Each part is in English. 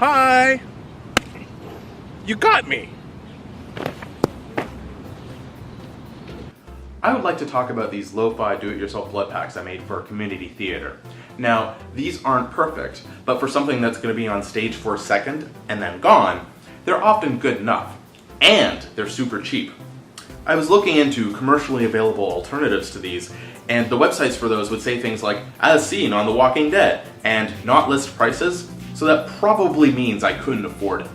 Hi! You got me! I would like to talk about these lo-fi do-it-yourself blood packs I made for community theater. Now, these aren't perfect, but for something that's going to be on stage for a second and then gone, they're often good enough. And they're super cheap. I was looking into commercially available alternatives to these, and the websites for those would say things like, as seen on The Walking Dead, and not list prices, so that probably means I couldn't afford it.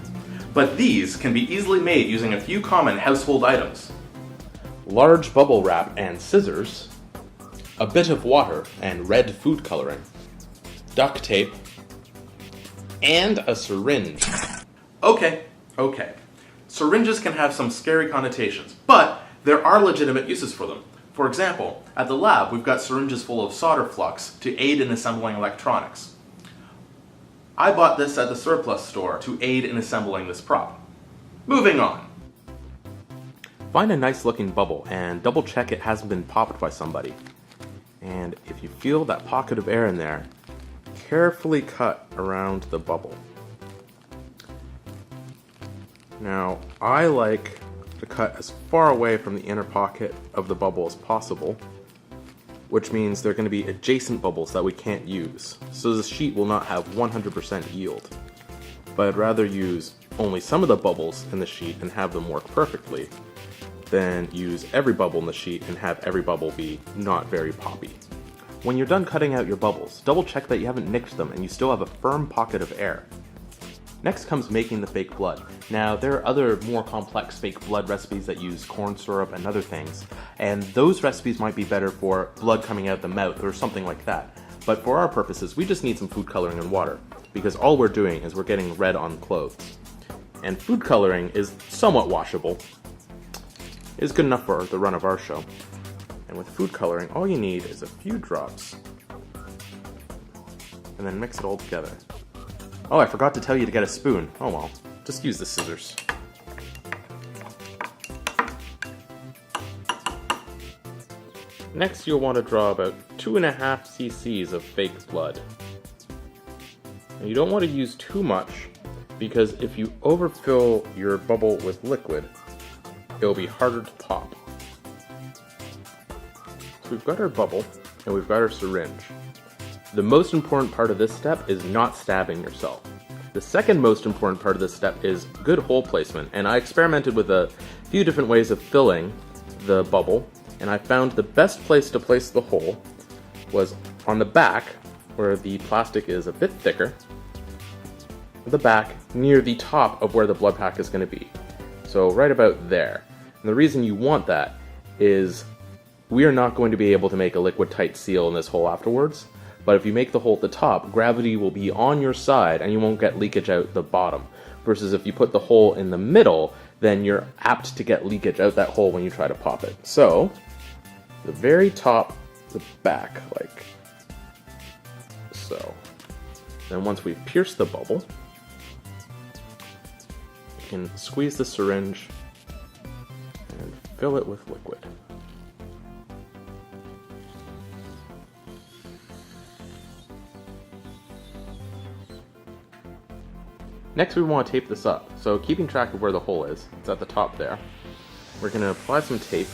But these can be easily made using a few common household items. Large bubble wrap and scissors, a bit of water and red food coloring, duct tape, and a syringe. Okay. Syringes can have some scary connotations, but there are legitimate uses for them. For example, at the lab we've got syringes full of solder flux to aid in assembling electronics. I bought this at the surplus store to aid in assembling this prop. Moving on. Find a nice looking bubble and double check it hasn't been popped by somebody. And if you feel that pocket of air in there, carefully cut around the bubble. Now, I like to cut as far away from the inner pocket of the bubble as possible, which means they're going to be adjacent bubbles that we can't use, so the sheet will not have 100% yield. But I'd rather use only some of the bubbles in the sheet and have them work perfectly, than use every bubble in the sheet and have every bubble be not very poppy. When you're done cutting out your bubbles, double check that you haven't nicked them and you still have a firm pocket of air. Next comes making the fake blood. Now, there are other more complex fake blood recipes that use corn syrup and other things, and those recipes might be better for blood coming out the mouth or something like that. But for our purposes, we just need some food coloring and water, because all we're doing is we're getting red on clothes. And food coloring is somewhat washable. It's good enough for the run of our show. And with food coloring, all you need is a few drops. And then mix it all together. Oh, I forgot to tell you to get a spoon. Oh well, just use the scissors. Next, you'll want to draw about 2.5 cc's of fake blood. And you don't want to use too much, because if you overfill your bubble with liquid, it'll be harder to pop. So we've got our bubble, and we've got our syringe. The most important part of this step is not stabbing yourself. The second most important part of this step is good hole placement, and I experimented with a few different ways of filling the bubble, and I found the best place to place the hole was on the back, where the plastic is a bit thicker, the back near the top of where the blood pack is going to be. So right about there. And the reason you want that is we are not going to be able to make a liquid tight seal in this hole afterwards, but if you make the hole at the top, gravity will be on your side and you won't get leakage out the bottom. Versus if you put the hole in the middle, then you're apt to get leakage out that hole when you try to pop it. So, the very top, the back, like so. Then once we've pierced the bubble, you can squeeze the syringe and fill it with liquid. Next, we want to tape this up. So keeping track of where the hole is, it's at the top there. We're going to apply some tape,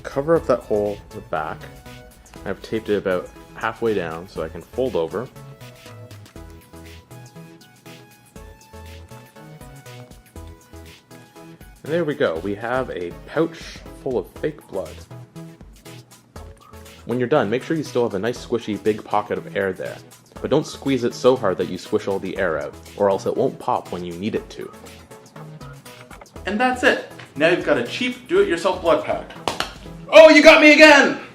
cover up that hole in the back. I've taped it about halfway down so I can fold over. And there we go, we have a pouch full of fake blood. When you're done, make sure you still have a nice squishy big pocket of air there. But don't squeeze it so hard that you squish all the air out, or else it won't pop when you need it to. And that's it! Now you've got a cheap do-it-yourself blood pack. Oh, you got me again!